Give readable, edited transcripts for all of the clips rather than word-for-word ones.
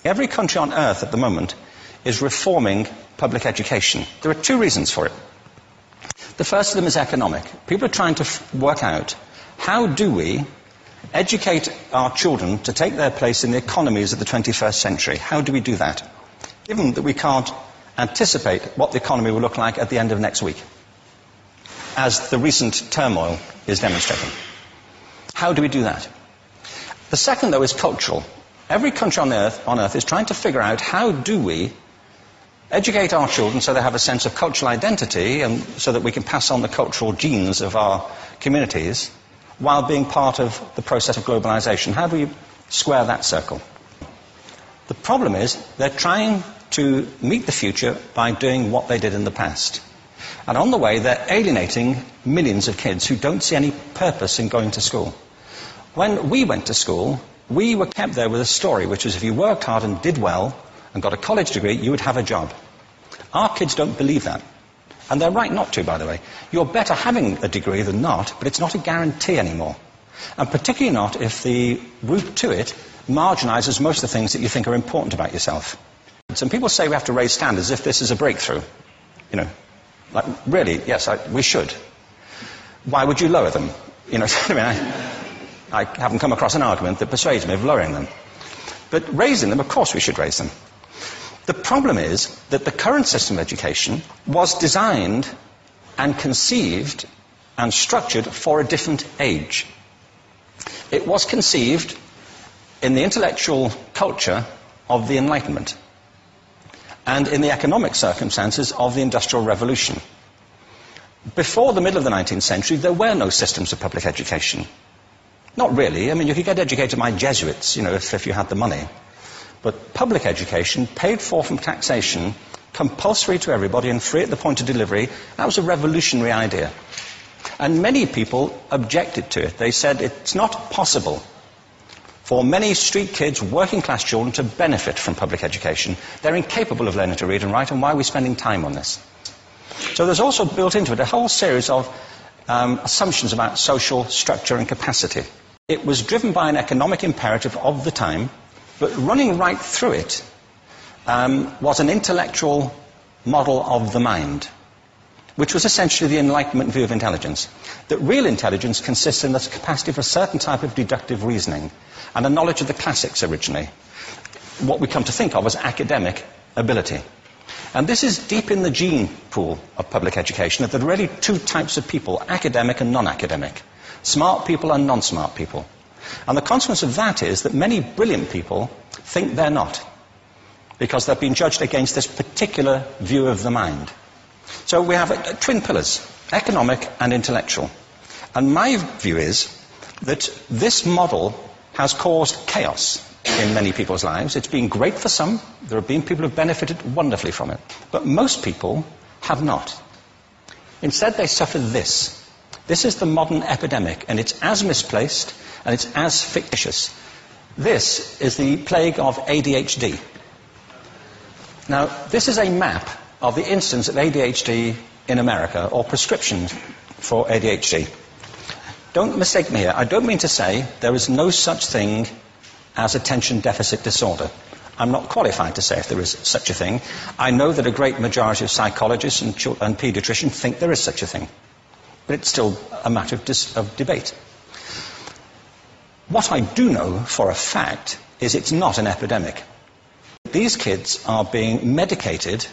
Every country on earth at the moment is reforming public education. There are two reasons for it. The first of them is economic. People are trying to work out, how do we educate our children to take their place in the economies of the 21st century? How do we do that, given that we can't anticipate what the economy will look like at the end of next week, as the recent turmoil is demonstrating? How do we do that? The second, though, is cultural. Every country on earth is trying to figure out, how do we educate our children so they have a sense of cultural identity and so that we can pass on the cultural genes of our communities while being part of the process of globalization. How do we square that circle? The problem is they're trying to meet the future by doing what they did in the past. And on the way, they're alienating millions of kids who don't see any purpose in going to school. When we went to school, we were kept there with a story, which was if you worked hard and did well and got a college degree, you would have a job. Our kids don't believe that. And they're right not to, by the way. You're better having a degree than not, but it's not a guarantee anymore. And particularly not if the route to it marginalizes most of the things that you think are important about yourself. Some people say we have to raise standards as if this is a breakthrough. You know, like, really, yes, we should. Why would you lower them? You know, I mean, I haven't come across an argument that persuades me of lowering them. But raising them, of course we should raise them. The problem is that the current system of education was designed and conceived and structured for a different age. It was conceived in the intellectual culture of the Enlightenment and in the economic circumstances of the Industrial Revolution. Before the middle of the 19th century, there were no systems of public education. Not really. I mean, you could get educated by Jesuits, you know, if you had the money. But public education, paid for from taxation, compulsory to everybody and free at the point of delivery, that was a revolutionary idea. And many people objected to it. They said it's not possible for many street kids, working class children, to benefit from public education. They're incapable of learning to read and write, and why are we spending time on this? So there's also built into it a whole series of assumptions about social structure and capacity. It was driven by an economic imperative of the time, but running right through it was an intellectual model of the mind, which was essentially the Enlightenment view of intelligence. That real intelligence consists in the capacity for a certain type of deductive reasoning and a knowledge of the classics originally, what we come to think of as academic ability. And this is deep in the gene pool of public education, that there are really two types of people, academic and non-academic, smart people and non-smart people. And the consequence of that is that many brilliant people think they're not, because they've been judged against this particular view of the mind. So we have twin pillars, economic and intellectual. And my view is that this model has caused chaos in many people's lives. It's been great for some. There have been people who have benefited wonderfully from it. But most people have not. Instead, they suffer this. This is the modern epidemic, and it's as misplaced and it's as fictitious. This is the plague of ADHD. Now, this is a map of the incidence of ADHD in America, or prescriptions for ADHD. Don't mistake me here. I don't mean to say there is no such thing as attention deficit disorder. I'm not qualified to say if there is such a thing. I know that a great majority of psychologists and paediatricians think there is such a thing. But it's still a matter of debate. What I do know for a fact is it's not an epidemic. These kids are being medicated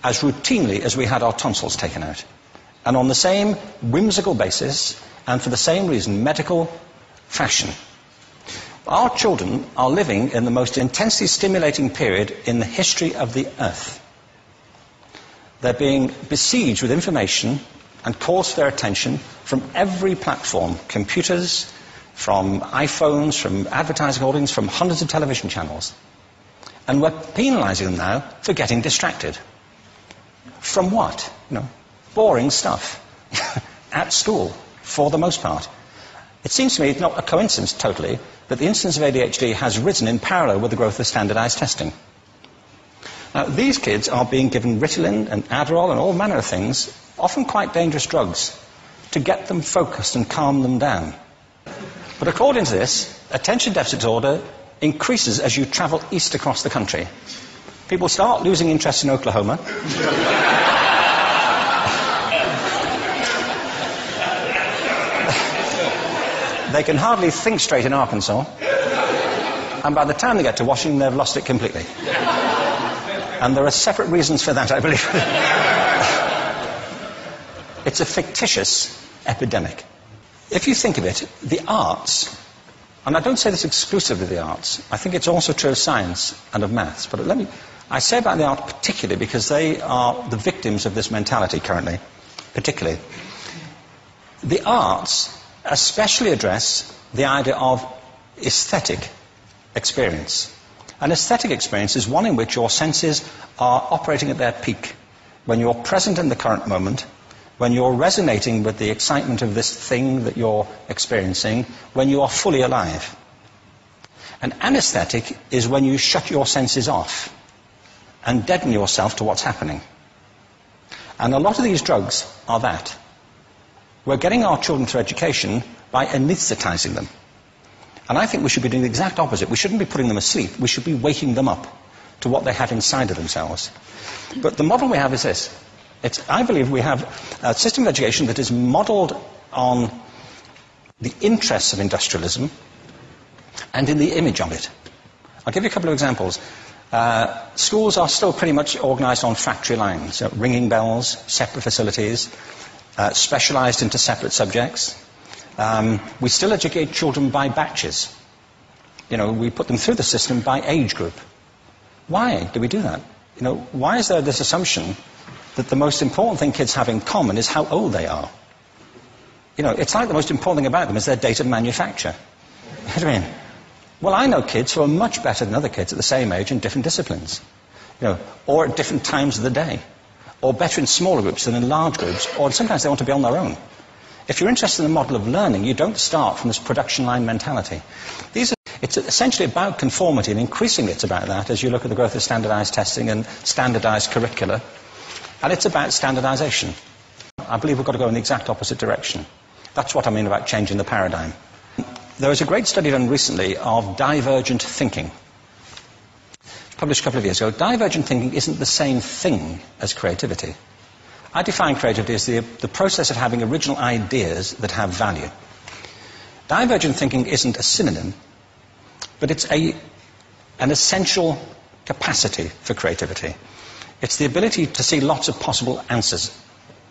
as routinely as we had our tonsils taken out. And on the same whimsical basis, and for the same reason, medical fashion. Our children are living in the most intensely stimulating period in the history of the earth. They're being besieged with information and calls for their attention from every platform, computers, from iPhones, from advertising holdings, from hundreds of television channels. And we're penalizing them now for getting distracted. From what? You know, boring stuff. At school, for the most part. It seems to me it's not a coincidence totally that the incidence of ADHD has risen in parallel with the growth of standardized testing. Now, these kids are being given Ritalin and Adderall and all manner of things, often quite dangerous drugs, to get them focused and calm them down. But according to this, attention deficit disorder increases as you travel east across the country. People start losing interest in Oklahoma. They can hardly think straight in Arkansas. And by the time they get to Washington, they've lost it completely. And there are separate reasons for that, I believe. It's a fictitious epidemic. If you think of it, the arts, and I don't say this exclusively of the arts, I think it's also true of science and of maths, but I say about the art particularly because they are the victims of this mentality currently, particularly. The arts especially address the idea of aesthetic experience. An aesthetic experience is one in which your senses are operating at their peak, when you're present in the current moment, when you're resonating with the excitement of this thing that you're experiencing, when you are fully alive. An anesthetic is when you shut your senses off and deaden yourself to what's happening. And a lot of these drugs are that. We're getting our children through education by anesthetizing them. And I think we should be doing the exact opposite. We shouldn't be putting them asleep. We should be waking them up to what they have inside of themselves. But the model we have is this. I believe we have a system of education that is modeled on the interests of industrialism and in the image of it. I'll give you a couple of examples. Schools are still pretty much organized on factory lines, ringing bells, separate facilities, specialized into separate subjects. We still educate children by batches. We put them through the system by age group. Why do we do that? Why is there this assumption that the most important thing kids have in common is how old they are? It's like the most important thing about them is their date of manufacture. What do you mean? Well, I know kids who are much better than other kids at the same age in different disciplines, or at different times of the day, or better in smaller groups than in large groups, or sometimes they want to be on their own. If you're interested in the model of learning, you don't start from this production line mentality. It's essentially about conformity, and increasingly it's about that as you look at the growth of standardized testing and standardized curricula. And it's about standardization. I believe we've got to go in the exact opposite direction. That's what I mean about changing the paradigm. There was a great study done recently of divergent thinking. Published a couple of years ago. Divergent thinking isn't the same thing as creativity. I define creativity as the process of having original ideas that have value. Divergent thinking isn't a synonym, but it's an essential capacity for creativity. It's the ability to see lots of possible answers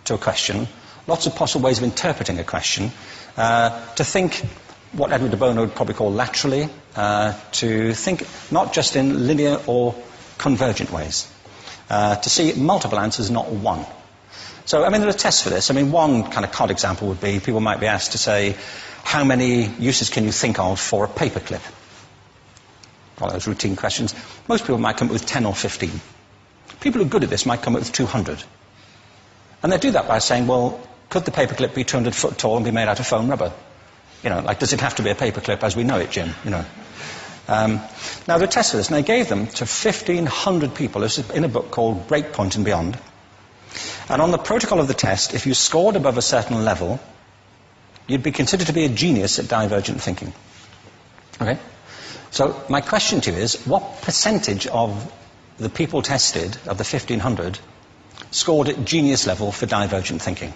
to a question, lots of possible ways of interpreting a question, to think what Edward de Bono would probably call laterally, to think not just in linear or convergent ways, to see multiple answers, not one. So, there are tests for this. One kind of cod example would be, people might be asked to say, how many uses can you think of for a paperclip? All those routine questions. Most people might come up with 10 or 15. People who are good at this might come up with 200. And they do that by saying, well, could the paperclip be 200 foot tall and be made out of foam rubber? Does it have to be a paperclip as we know it, Jim? Now, they tested this, and they gave them to 1,500 people. This is in a book called Breakpoint and Beyond. And on the protocol of the test, if you scored above a certain level, you'd be considered to be a genius at divergent thinking. Okay? So my question to you is, what percentage of the people tested, of the 1,500, scored at genius level for divergent thinking?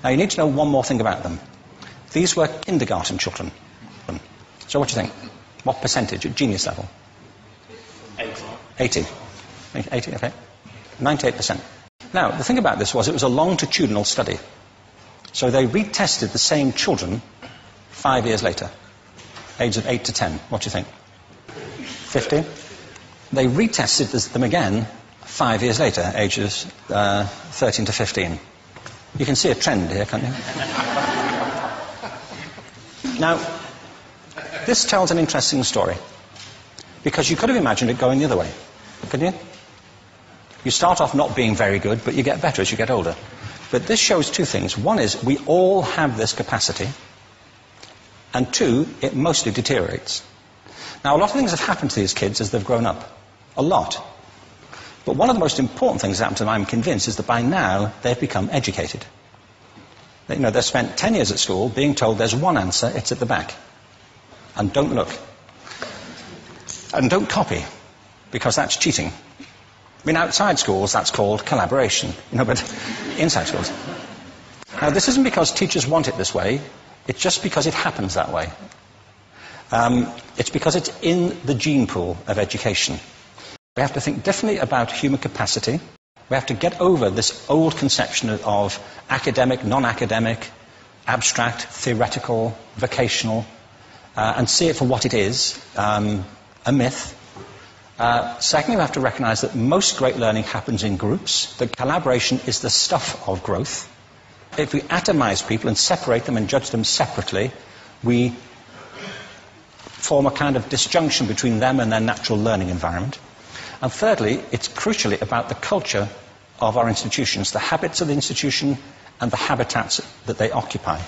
Now, you need to know one more thing about them. These were kindergarten children. So what do you think? What percentage at genius level? 80. 80, okay. 98%. Now, the thing about this was it was a longitudinal study. So they retested the same children 5 years later, ages of 8 to 10. What do you think? 50? They retested them again 5 years later, ages 13 to 15. You can see a trend here, can't you? Now, this tells an interesting story, because you could have imagined it going the other way, couldn't you? You start off not being very good, but you get better as you get older. But this shows two things. One is we all have this capacity, and two, it mostly deteriorates. Now, a lot of things have happened to these kids as they've grown up. A lot. But one of the most important things that happened to them, I'm convinced, is that by now they've become educated. They've spent 10 years at school being told there's one answer, it's at the back. And don't look. And don't copy, because that's cheating. I mean, outside schools, that's called collaboration, but inside schools. Now, this isn't because teachers want it this way, it's just because it happens that way. It's because it's in the gene pool of education. We have to think differently about human capacity. We have to get over this old conception of academic, non-academic, abstract, theoretical, vocational, and see it for what it is, a myth. Secondly, we have to recognize that most great learning happens in groups, that collaboration is the stuff of growth. If we atomize people and separate them and judge them separately, we form a kind of disjunction between them and their natural learning environment. And thirdly, it's crucially about the culture of our institutions, the habits of the institution and the habitats that they occupy.